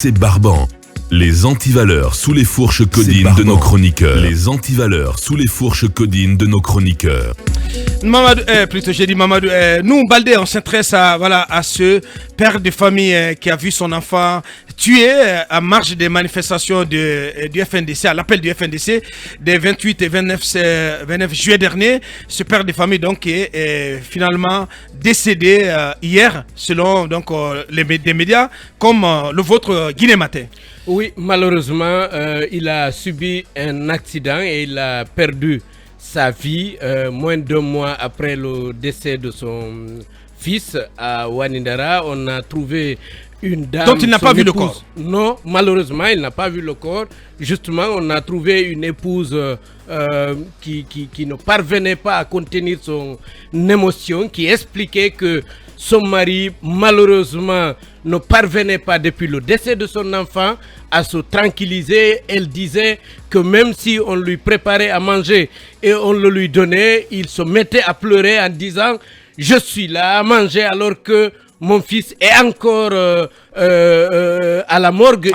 C'est barbant. Les antivaleurs sous les fourches codines de nos chroniqueurs. Les antivaleurs sous les fourches codines de nos chroniqueurs. Mamadou, plutôt j'ai dit Mamadou, nous Baldé on s'intéresse à ce père de famille qui a vu son enfant tué à marge des manifestations du FNDC, à l'appel du FNDC des 28 et 29 juillet dernier. Ce père de famille donc est finalement décédé hier selon donc des médias comme le vôtre Guinée Matin. Oui, malheureusement, il a subi un accident et il a perdu sa vie moins de 2 mois après le décès de son fils à Wanindara. On a trouvé une dame dont il n'a pas vu le corps. Non, malheureusement, il n'a pas vu le corps. Justement, on a trouvé une épouse qui ne parvenait pas à contenir son émotion, qui expliquait que son mari, malheureusement, ne parvenait pas, depuis le décès de son enfant, à se tranquilliser. Elle disait que même si on lui préparait à manger et on le lui donnait, il se mettait à pleurer en disant « Je suis là à manger alors que mon fils est encore à la morgue.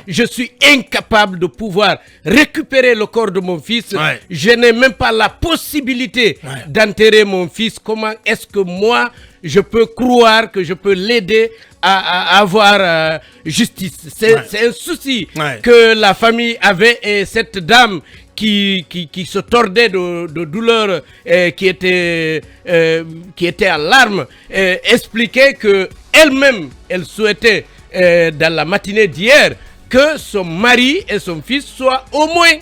Je suis incapable de pouvoir récupérer le corps de mon fils. Ouais. Je n'ai même pas la possibilité d'enterrer mon fils. Comment est-ce que moi, je peux croire que je peux l'aider à avoir justice? C'est un souci que la famille avait, et cette dame qui se tordait de douleur, qui était en larmes, expliquait que elle-même, elle souhaitait dans la matinée d'hier que son mari et son fils soient au moins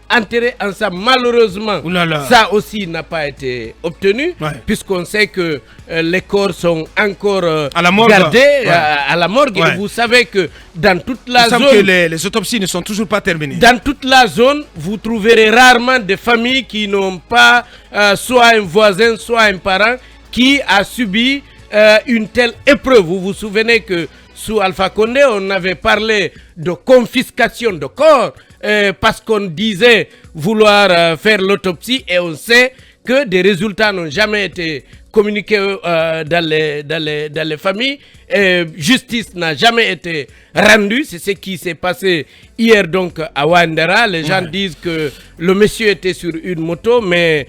enterrés ensemble. Malheureusement, ça aussi n'a pas été obtenu, puisqu'on sait que les corps sont encore à la morgue, gardés à la morgue. Et vous savez que dans toute la zone, que les autopsies ne sont toujours pas terminées. Dans toute la zone, vous trouverez rarement des familles qui n'ont pas soit un voisin, soit un parent qui a subi une telle épreuve. Vous vous souvenez que sous Alpha Condé, on avait parlé de confiscation de corps parce qu'on disait vouloir faire l'autopsie, et on sait que des résultats n'ont jamais été communiqués dans les familles. Justice n'a jamais été rendue. C'est ce qui s'est passé hier donc à Wanindara. Les gens disent que le monsieur était sur une moto, mais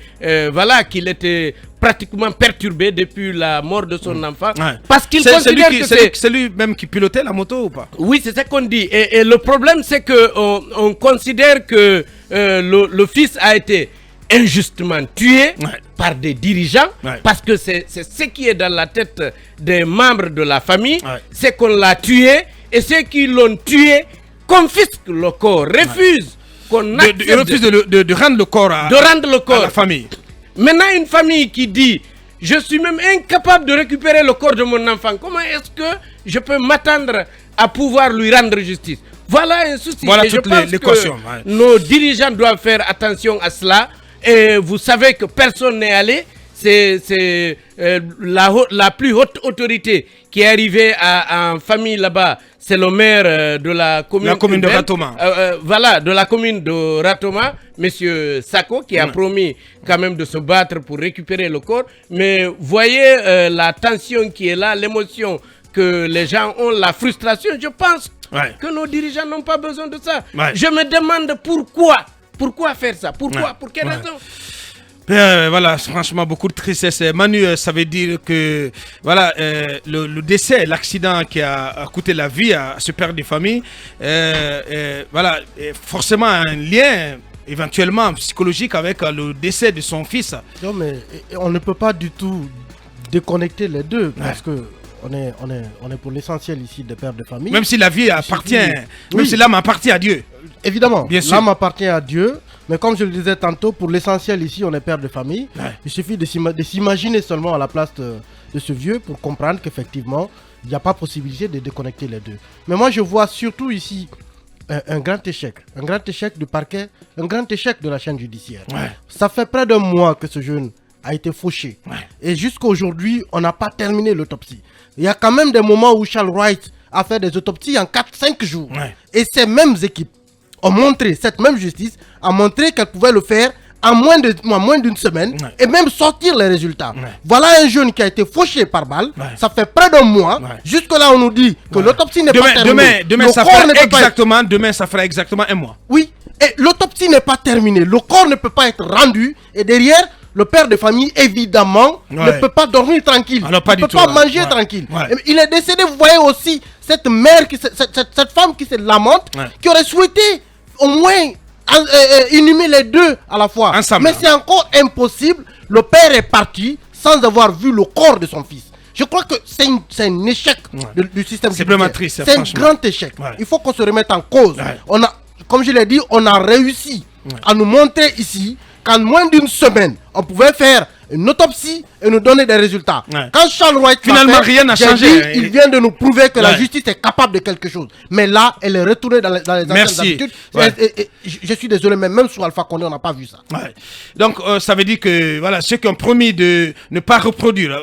voilà qu'il était pratiquement perturbé depuis la mort de son enfant, parce qu'il considère que c'est lui-même qui pilotait la moto ou pas? Oui, c'est ça qu'on dit. Et le problème, c'est que on considère que le fils a été injustement tué par des dirigeants, parce que c'est ce qui est dans la tête des membres de la famille, c'est qu'on l'a tué, et ceux qui l'ont tué confisquent le corps, refusent qu'on accepte de rendre le corps à la famille. Maintenant, une famille qui dit « Je suis même incapable de récupérer le corps de mon enfant. Comment est-ce que je peux m'attendre à pouvoir lui rendre justice ?» Voilà un souci. Voilà et toute l'équation. Nos dirigeants doivent faire attention à cela. Et vous savez que personne n'est allé. C'est la plus haute autorité qui est arrivée en famille là-bas. C'est le maire de la commune de Ratoma. Voilà, de la commune de Ratoma, monsieur Sako, qui a promis quand même de se battre pour récupérer le corps. Mais voyez la tension qui est là, l'émotion que les gens ont, la frustration. Je pense que nos dirigeants n'ont pas besoin de ça. Je me demande pourquoi. Pourquoi faire ça? Pourquoi? Pour quelle raison? Voilà, franchement, beaucoup de tristesse. Manu, ça veut dire que voilà, le décès, l'accident qui a coûté la vie à ce père de famille, voilà, forcément un lien éventuellement psychologique avec le décès de son fils. Non, mais on ne peut pas du tout déconnecter les deux, parce que on est pour l'essentiel ici des pères de famille. Même si la vie appartient, même si l'âme appartient à Dieu. Évidemment, l'âme appartient à Dieu, mais comme je le disais tantôt, pour l'essentiel ici, on est père de famille. Il suffit de s'imaginer seulement à la place de ce vieux pour comprendre qu'effectivement, il n'y a pas possibilité de déconnecter les deux. Mais moi, je vois surtout ici un grand échec du parquet, un grand échec de la chaîne judiciaire. Ça fait près d'un mois que ce jeune a été fauché. Et jusqu'à aujourd'hui, on n'a pas terminé l'autopsie. Il y a quand même des moments où Charles Wright a fait des autopsies en 4-5 jours. Et ces mêmes équipes ont montré, cette même justice a montré qu'elle pouvait le faire en moins d'une semaine et même sortir les résultats. Voilà un jeune qui a été fauché par balle. Ça fait près d'un mois. Jusque-là, on nous dit que l'autopsie n'est pas terminée. Demain, ça fera exactement un mois. Oui, et l'autopsie n'est pas terminée. Le corps ne peut pas être rendu. Et derrière, le père de famille, évidemment, ne peut pas dormir tranquille. Il ne peut pas manger tranquille. Il est décédé, vous voyez aussi, cette mère, cette femme qui se lamente, qui aurait souhaité au moins inhumer les deux à la fois. Ensemble. Mais c'est encore impossible. Le père est parti sans avoir vu le corps de son fils. Je crois que c'est un échec du système. C'est vraiment triste. C'est un grand échec. Il faut qu'on se remette en cause. Comme je l'ai dit, on a réussi à nous montrer ici qu'en moins d'une semaine, on pouvait faire une autopsie et nous donner des résultats. Quand Charles Wright finalement rien n'a changé. Il vient de nous prouver que la justice est capable de quelque chose. Mais là, elle est retournée dans les anciennes habitudes. Et je suis désolé, mais même sur Alpha Condé, on n'a pas vu ça. Donc, ça veut dire que voilà, ceux qui ont promis de ne pas reproduire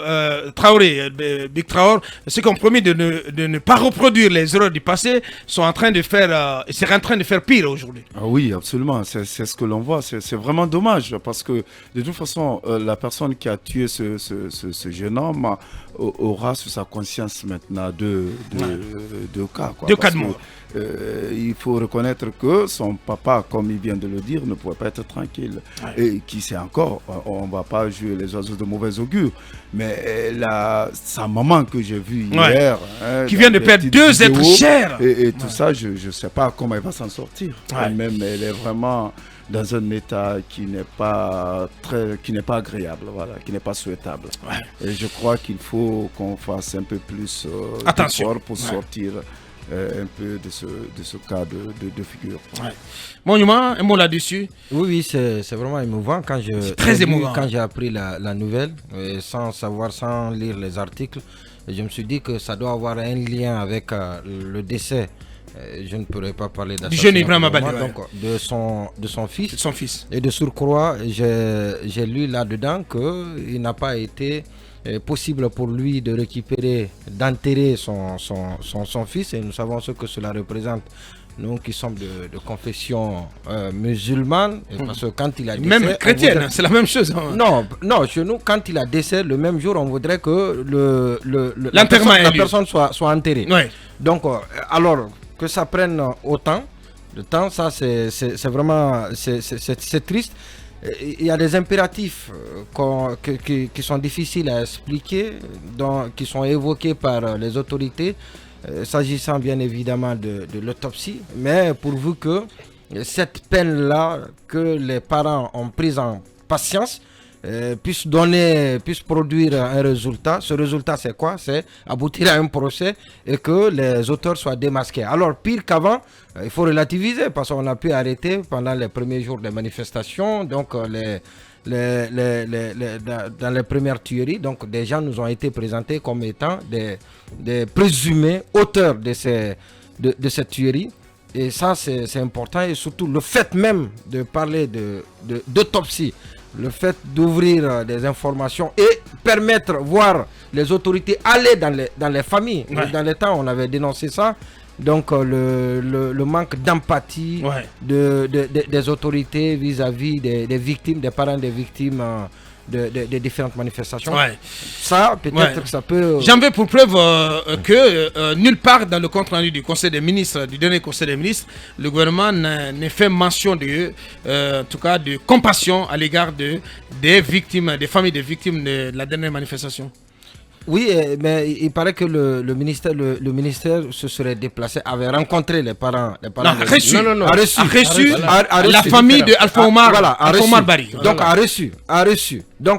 Traoré, Big Traoré, ceux qui ont promis de ne pas reproduire les erreurs du passé sont en train de faire, seraient en train de faire pire aujourd'hui. Ah oui, absolument. C'est ce que l'on voit. C'est vraiment dommage parce que de toute façon, la personne qui a tué ce jeune homme aura sur sa conscience maintenant deux cas. Deux cas de mort. Il faut reconnaître que son papa, comme il vient de le dire, ne pouvait pas être tranquille. Et qui sait encore, on ne va pas jouer les oiseaux de mauvais augure, mais sa maman que j'ai vue hier, qui vient de perdre deux êtres chers. Et tout ça, je ne sais pas comment elle va s'en sortir. Elle-même, elle est vraiment dans un état qui n'est pas agréable, voilà, qui n'est pas souhaitable. Et je crois qu'il faut qu'on fasse un peu plus d'efforts pour sortir un peu de ce cas de figure. Monument, un mot là-dessus. Oui, c'est vraiment émouvant quand j'ai appris la nouvelle, sans lire les articles. Je me suis dit que ça doit avoir un lien avec le décès. Je ne pourrais pas parler de son fils. Et de surcroît, j'ai lu là-dedans qu'il n'a pas été possible pour lui de récupérer, d'enterrer son fils. Et nous savons ce que cela représente. Nous qui sommes de confession musulmane, parce que quand il a décès... Même chrétienne, c'est la même chose. Non, chez nous, quand il a décès, le même jour, on voudrait que la personne soit enterrée. Donc, alors... que ça prenne autant de temps, ça c'est vraiment c'est triste. Il y a des impératifs qui sont difficiles à expliquer, qui sont évoqués par les autorités, s'agissant bien évidemment de l'autopsie, mais pourvu que cette peine-là que les parents ont prise en patience puisse produire un résultat. Ce résultat, c'est quoi? C'est aboutir à un procès et que les auteurs soient démasqués. Alors, pire qu'avant, il faut relativiser parce qu'on a pu arrêter pendant les premiers jours des manifestations, donc dans les premières tueries, donc des gens nous ont été présentés comme étant des présumés auteurs de cette tuerie. Et ça, c'est important, et surtout le fait même de parler d'autopsie, le fait d'ouvrir des informations et permettre, voir les autorités aller dans les familles. Dans les temps, on avait dénoncé ça. Donc le manque d'empathie des autorités vis-à-vis des victimes, des parents des victimes des différentes manifestations. Ça, peut-être que ça peut... J'en veux pour preuve que nulle part dans le compte rendu du Conseil des ministres, du dernier Conseil des ministres, le gouvernement n'a fait mention en tout cas, de compassion à l'égard des victimes, des familles des victimes de la dernière manifestation. Oui, mais il paraît que le ministère se serait déplacé, avait rencontré les parents. A reçu la famille de Alpha Omar Bari. Donc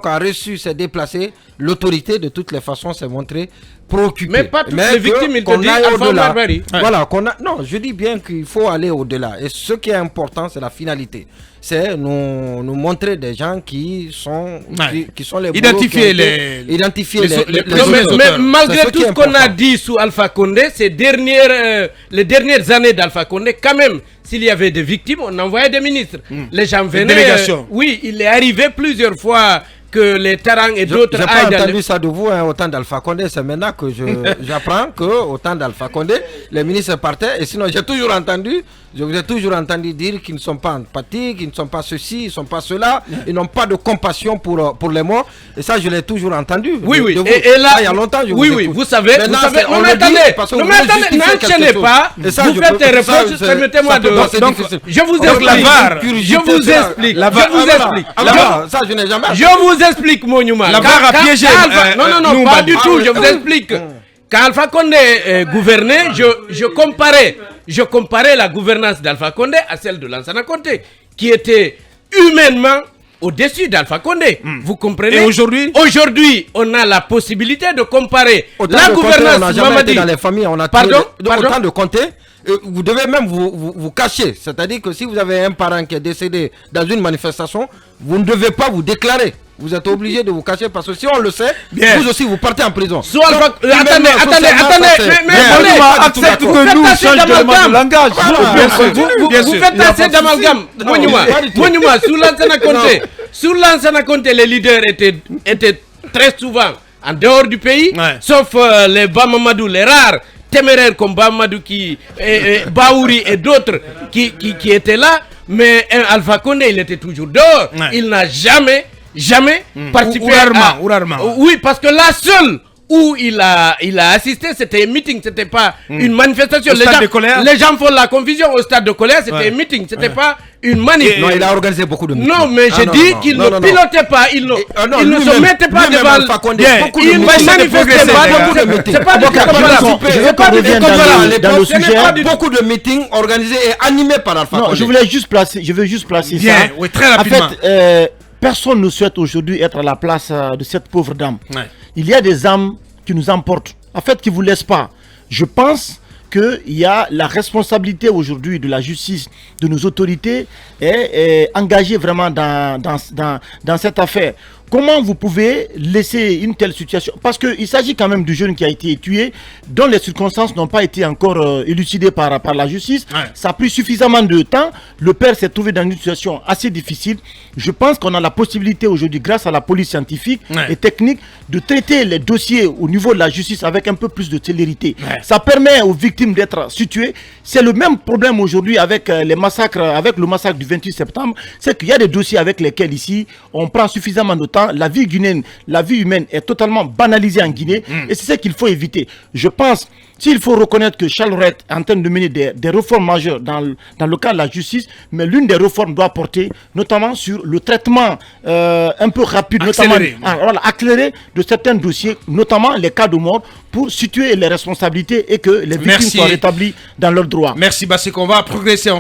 a reçu, s'est déplacé. L'autorité de toutes les façons s'est montrée préoccupée. Mais pas toutes les victimes, il te dit Alpha Omar Bari. Voilà, non, je dis bien qu'il faut aller au-delà. Et ce qui est important, c'est la finalité. C'est nous montrer des gens qui sont les identifier les mais malgré tout ce qu'on a dit sous Alpha Condé, les dernières années d'Alpha Condé, quand même, s'il y avait des victimes, on envoyait des ministres. Les gens venaient. Délégation. Oui, il est arrivé plusieurs fois que les Tarang et d'autres... Je n'ai pas entendu ça de vous au temps d'Alpha Condé. C'est maintenant que j'apprends qu'au temps d'Alpha Condé, les ministres partaient. Et sinon, je vous ai toujours entendu dire qu'ils ne sont pas empathiques, ils ne sont pas ceci, ils ne sont pas cela, ils n'ont pas de compassion pour les morts. Et ça, je l'ai toujours entendu. Oui, oui. Et là, il y a longtemps, vous savez, n'enchaînez pas. Vous faites des réponses, permettez-moi de... Je vous explique, Monument. La barre a piégé. Non, pas du tout, je vous explique. Quand Alpha Condé gouvernait, je comparais la gouvernance d'Alpha Condé à celle de Lansana Conté, qui était humainement au-dessus d'Alpha Condé. Vous comprenez? Et aujourd'hui, on a la possibilité de comparer la gouvernance de Mamadi. Dans les familles, on a autant de Conté. Vous devez même vous cacher. C'est-à-dire que si vous avez un parent qui est décédé dans une manifestation, vous ne devez pas vous déclarer. Vous êtes obligé de vous cacher parce que si on le sait, vous aussi vous partez en prison. Attendez, accepte que nous changeons de langage. Vous faites assez d'amalgame. Monument, sous Lansana Conté, les leaders étaient très souvent en dehors du pays, sauf les Bamamadou, les rares téméraires comme Bamamadou, Baouri et d'autres qui étaient là. Mais Alpha Condé, il était toujours dehors. Il n'a jamais participé rarement. Oui, parce que la seule où il a assisté, c'était un meeting, c'était pas une manifestation. Les gens font la confusion. Au stade de colère, c'était un meeting, c'était pas une manif. Non, il a organisé beaucoup de meetings. Non, mais j'ai dit qu'il ne pilotait pas, il ne se mettait pas devant. Il ne manifestait pas. C'est pas du tout. Je veux qu'on revienne dans le sujet. Beaucoup de meetings organisés et animés par Alpha Condé. Je veux juste placer ça. Oui, très rapidement. En fait, personne ne souhaite aujourd'hui être à la place de cette pauvre dame. Il y a des âmes qui nous emportent, en fait, qui ne vous laissent pas. Je pense qu'il y a la responsabilité aujourd'hui de la justice, de nos autorités, est engagée vraiment dans cette affaire. Comment vous pouvez laisser une telle situation? Parce qu'il s'agit quand même du jeune qui a été tué, dont les circonstances n'ont pas été encore élucidées par la justice. Ça a pris suffisamment de temps. Le père s'est trouvé dans une situation assez difficile. Je pense qu'on a la possibilité aujourd'hui, grâce à la police scientifique et technique, de traiter les dossiers au niveau de la justice avec un peu plus de célérité. Ça permet aux victimes d'être situées. C'est le même problème aujourd'hui avec les massacres, avec le massacre du 28 septembre. C'est qu'il y a des dossiers avec lesquels ici, on prend suffisamment de temps. La vie guinéenne, la vie humaine est totalement banalisée en Guinée et c'est ce qu'il faut éviter. Je pense, s'il faut reconnaître que Charles Rouet est en train de mener des réformes majeures dans le cadre de la justice, mais l'une des réformes doit porter notamment sur le traitement un peu rapide, accéléré de certains dossiers, notamment les cas de mort, pour situer les responsabilités et que les victimes soient rétablies dans leurs droits. Merci Bassek, on va progresser.